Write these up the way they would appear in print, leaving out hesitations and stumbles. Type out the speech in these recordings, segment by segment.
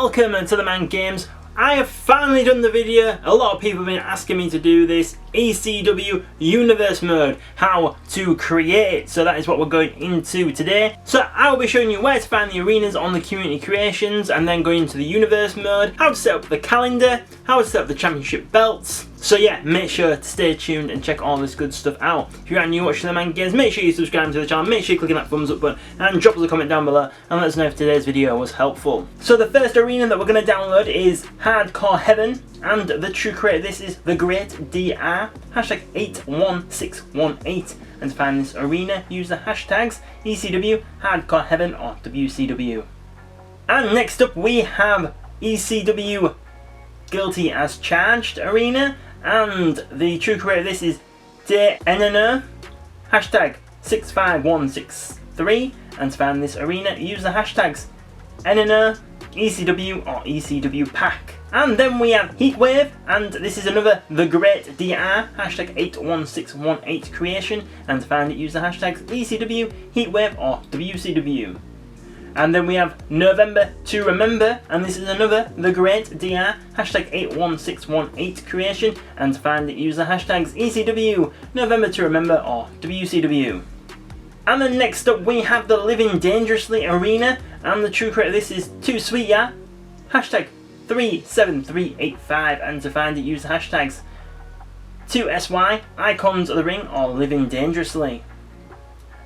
welcome to TheMan Games. I have finally done the video. A lot of people have been asking me to do this ECW Universe Mode, how to create. So that is what we're going into today. So I will be showing you where to find the arenas on the community creations, and then going into the Universe Mode, how to set up the calendar, how to set up the championship belts. So yeah, make sure to stay tuned and check all this good stuff out. If you're new watching TheMan Games, make sure you subscribe to the channel, make sure you click that thumbs up button, and drop us a comment down below and let us know if today's video was helpful. So the first arena that we're going to download is Hardcore Heaven, and the true creator of this is The Great DR, hashtag 81618. And to find this arena, use the hashtags ECW, Hardcore Heaven, or WCW. And next up we have ECW Guilty as Charged arena, and the true creator of this is DNNR, hashtag 65163. And to find this arena, use the hashtags NNR, ECW, or ECW Pack. And then we have Heatwave, and this is another The Great DR, hashtag 81618 creation. And to find it, use the hashtags ECW, Heatwave, or WCW. And then we have November to Remember, and this is another The Great DR, hashtag 81618 creation. And to find it, use the hashtags ECW, November to Remember, or WCW. And then next up we have the Living Dangerously arena, and the true creator of this is Too Sweet Ya, hashtag 37385. And to find it, use the hashtags 2SY, Icons of the Ring, or Living Dangerously.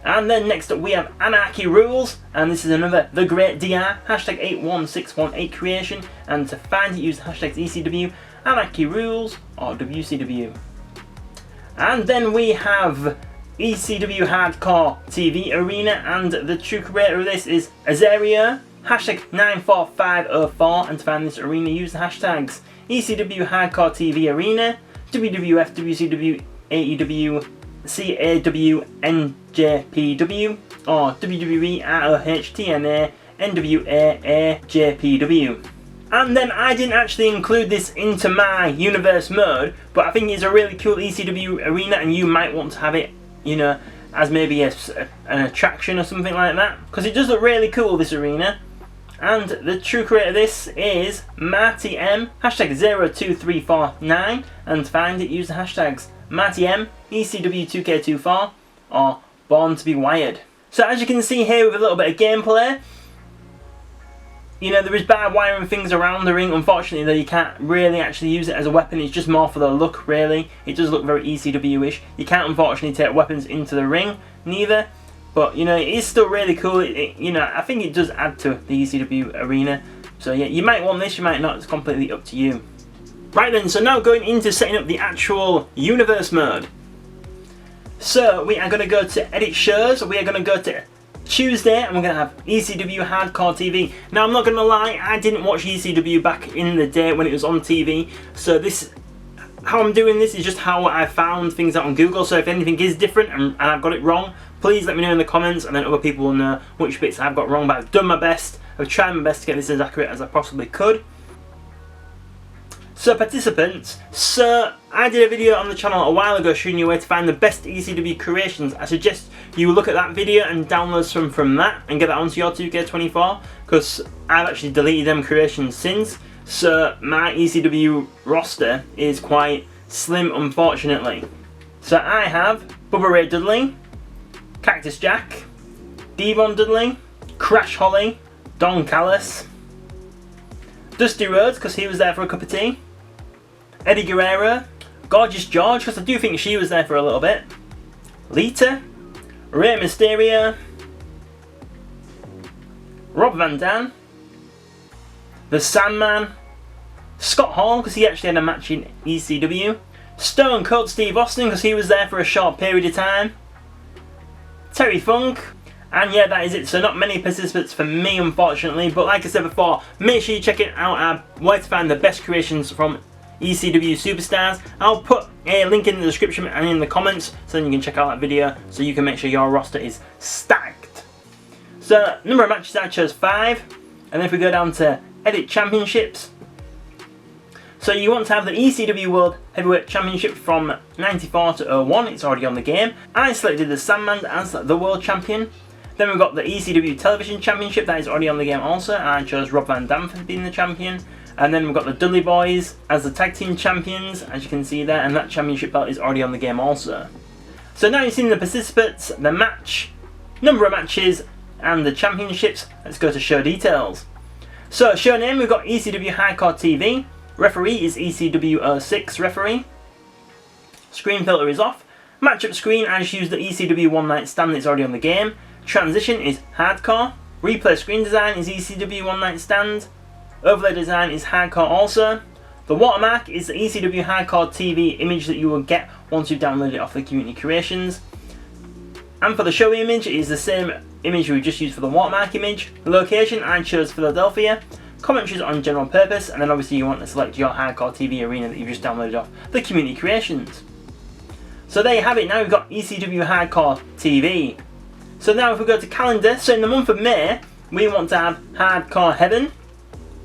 And then next up we have Anarchy Rules, and this is another The Great DR, hashtag 81618 creation. And to find it, use the hashtags ECW, Anarchy Rules, or WCW. And then we have ECW Hardcore TV arena, and the true creator of this is Azaria, hashtag 94504. And to find this arena, use the hashtags ECW Hardcore TV arena, WWF, WCW, AEW, CAW, NJPW, or WWE, ROH, TNA, NWA, AJPW. And then I didn't actually include this into my Universe Mode, but I think it's a really cool ECW arena, and you might want to have it, you know, as maybe an attraction or something like that, because it does look really cool, this arena. And the true creator of this is Marty M, hashtag 02349. And to find it, use the hashtags Marty M, ECW 2K24, or Born to be Wired. So as you can see here with a little bit of gameplay, you know, there is barbed wire and things around the ring. Unfortunately though, you can't really actually use it as a weapon, it's just more for the look really. It does look very ECW-ish. You can't unfortunately take weapons into the ring, neither. But you know, it is still really cool. You know, I think it does add to the ECW arena. So yeah, you might want this, you might not, it's completely up to you. Right then, so now going into setting up the actual Universe Mode. So we are going to go to Edit Shows, we are going to go to Tuesday, and we're going to have ECW Hardcore TV. Now I'm not going to lie, I didn't watch ECW back in the day when it was on TV. So this, how I'm doing this is just how I found things out on Google. So if anything is different and I've got it wrong, please let me know in the comments, and then other people will know which bits I've got wrong. But I've done my best, I've tried my best to get this as accurate as I possibly could. So participants, so I did a video on the channel a while ago showing you where to find the best ECW creations. I suggest you look at that video and download some from that and get that onto your 2K24, because I've actually deleted them creations since. So my ECW roster is quite slim, unfortunately. So I have Bubba Ray Dudley, Cactus Jack, Devon Dudley, Crash Holly, Don Callis, Dusty Rhodes because he was there for a cup of tea, Eddie Guerrero, Gorgeous George because I do think she was there for a little bit, Lita, Rey Mysterio, Rob Van Dam, The Sandman, Scott Hall because he actually had a match in ECW, Stone Cold Steve Austin because he was there for a short period of time, Terry Funk. And yeah, that is it. So not many participants for me, unfortunately. But like I said before, make sure you check it out where to find the best creations from ECW Superstars. I'll put a link in the description and in the comments, so then you can check out that video, so you can make sure your roster is stacked. So number of matches, I chose 5. And then if we go down to Edit Championships, so you want to have the ECW World Heavyweight Championship from 94 to 01. It's already on the game. I selected the Sandman as the World Champion. Then we've got the ECW Television Championship, that is already on the game also, and I chose Rob Van Dam for being the champion. And then we've got the Dudley Boys as the Tag Team Champions, as you can see there, and that championship belt is already on the game also. So now you've seen the participants, the match, number of matches, and the championships. Let's go to show details. So show name, we've got ECW Hardcore TV. Referee is ECW 06 referee. Screen filter is off. Matchup screen, I just used the ECW One Night Stand that's already on the game. Transition is Hardcore. Replay screen design is ECW One Night Stand. Overlay design is Hardcore also. The watermark is the ECW Hardcore TV image that you will get once you've downloaded it off the Community Creations. And for the show image, it is the same image we just used for the watermark image. The location, I chose Philadelphia. Commentaries on general purpose, and then obviously you want to select your Hardcore TV arena that you've just downloaded off the Community Creations. So there you have it, now we've got ECW Hardcore TV. So now if we go to calendar, so in the month of May, we want to have Hardcore Heaven.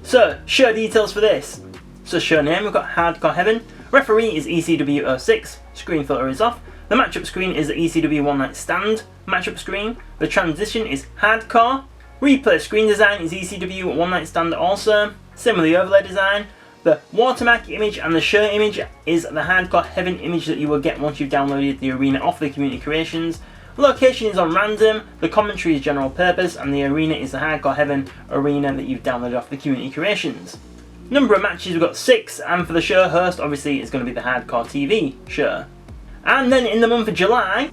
So, show details for this. So show name, we've got Hardcore Heaven. Referee is ECW 06. Screen filter is off. The matchup screen is the ECW One Night Stand matchup screen. The transition is Hardcore. Replay screen design is ECW One Night Stand also. Same with the overlay design. The watermark image and the show image is the Hardcore Heaven image that you will get once you've downloaded the arena off the Community Creations. Location is on random, the commentary is general purpose, and the arena is the Hardcore Heaven arena that you've downloaded off the Community Creations. Number of matches, we've got 6, and for the show host, obviously, it's going to be the Hardcore TV show. And then in the month of July,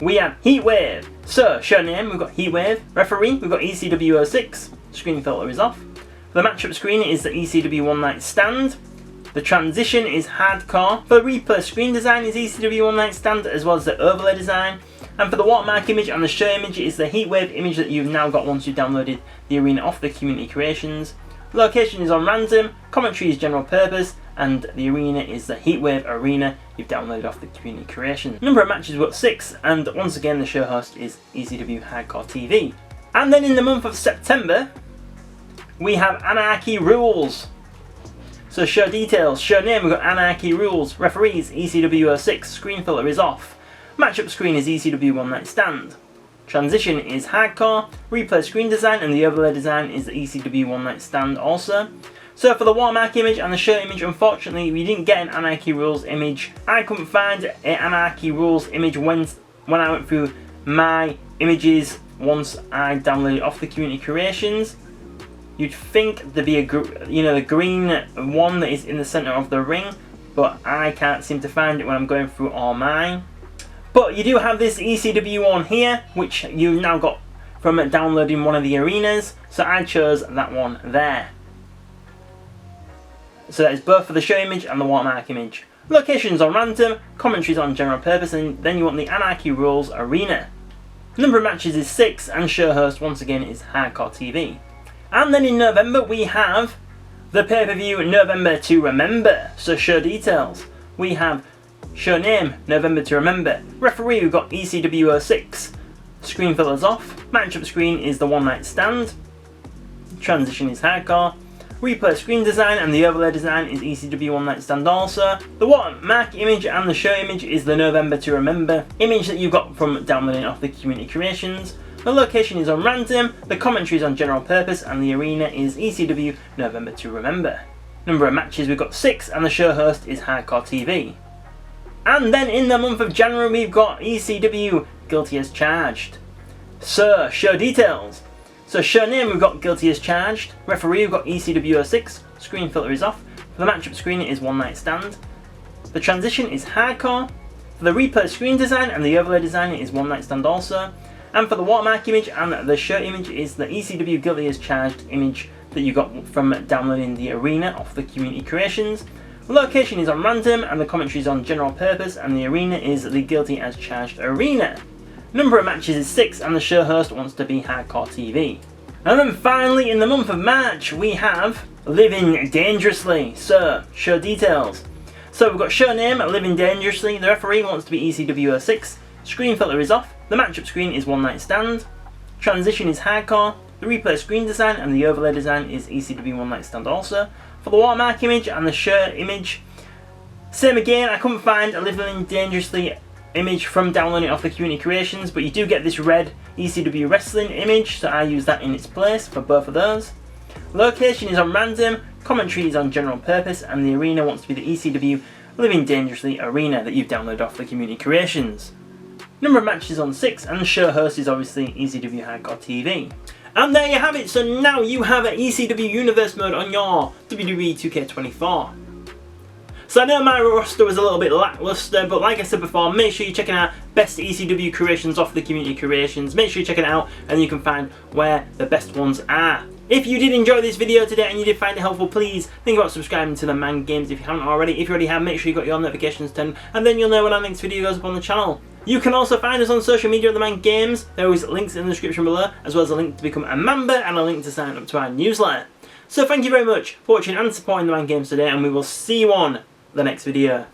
we have Heatwave. So, show name, we've got Heatwave. Referee, we've got ECW 06. Screen filter is off. The matchup screen is the ECW One Night Stand. The transition is Hardcore. For the replay screen design is ECW One Night Stand, as well as the overlay design. And for the watermark image and the show image is the Heatwave image that you've now got once you've downloaded the arena off the Community Creations. Location is on random, commentary is general purpose, and the arena is the Heatwave arena you've downloaded off the Community Creations. Number of matches, we've got 6, and once again the show host is ECW Hardcore TV. And then in the month of September, we have Anarchy Rules. So show details, show name, we've got Anarchy Rules. Referees, ECW 06, screen filter is off. Matchup screen is ECW One Night Stand. Transition is Hardcore. Replay screen design and the overlay design is the ECW One Night Stand also. So for the watermark image and the show image, unfortunately we didn't get an Anarchy Rules image. I couldn't find an Anarchy Rules image when I went through my images once I downloaded off the Community Creations. You'd think there'd be a the green one that is in the centre of the ring, but I can't seem to find it when I'm going through all mine. But you do have this ECW one here, which you've now got from downloading one of the arenas, so I chose that one there. So that is both for the show image and the watermark image. Locations on random, commentaries on general purpose, and then you want the Anarchy Rules arena. Number of matches is 6, and show host once again is Hardcore TV. And then in November we have the pay-per-view November to Remember. So show details. We have show name, November to Remember. Referee, we've got ECW 06. Screen filters off. Matchup screen is the One Night Stand. Transition is Hardcore. Replay screen design and the overlay design is ECW One Night Stand also. The watermark image and the show image is the November to Remember image that you got from downloading off the Community Creations. The location is on random, the commentary is on general purpose, and the arena is ECW November to Remember. Number of matches, we've got 6, and the show host is Hardcore TV. And then in the month of January we've got ECW Guilty as Charged. So, show details. So show name, we've got Guilty as Charged. Referee, we've got ECW 06. Screen filter is off. For the matchup screen it is One Night Stand. The transition is Hardcore. For the replay screen design and the overlay design it is One Night Stand also. And for the watermark image and the show image is the ECW Guilty as Charged image that you got from downloading the arena off the Community Creations. The location is on random and the commentary is on general purpose, and the arena is the Guilty as Charged arena. Number of matches is 6, and the show host wants to be Hardcore TV. And then finally in the month of March we have Living Dangerously. So, show details. So we've got show name, Living Dangerously. The referee wants to be ECW 06. Screen filter is off. The matchup screen is One Night Stand. Transition is Hardcore. The replay screen design and the overlay design is ECW One Night Stand also. For the watermark image and the show image, same again, I couldn't find a Living Dangerously image from downloading it off the Community Creations, but you do get this red ECW Wrestling image, so I use that in its place for both of those. Location is on random, commentary is on general purpose, and the arena wants to be the ECW Living Dangerously arena that you've downloaded off the Community Creations. Number of matches on 6, and the show host is obviously ECW Hardcore TV. And there you have it, so now you have an ECW Universe mode on your WWE 2K24. So I know my roster was a little bit lackluster, but like I said before, make sure you're checking out best ECW creations off the Community Creations. Make sure you check it out and you can find where the best ones are. If you did enjoy this video today and you did find it helpful, please think about subscribing to TheMan Games if you haven't already. If you already have, make sure you got your notifications turned, and then you'll know when our next video goes up on the channel. You can also find us on social media at TheMan Games. There is links in the description below, as well as a link to become a member and a link to sign up to our newsletter. So thank you very much for watching and supporting TheMan Games today, and we will see you on the next video.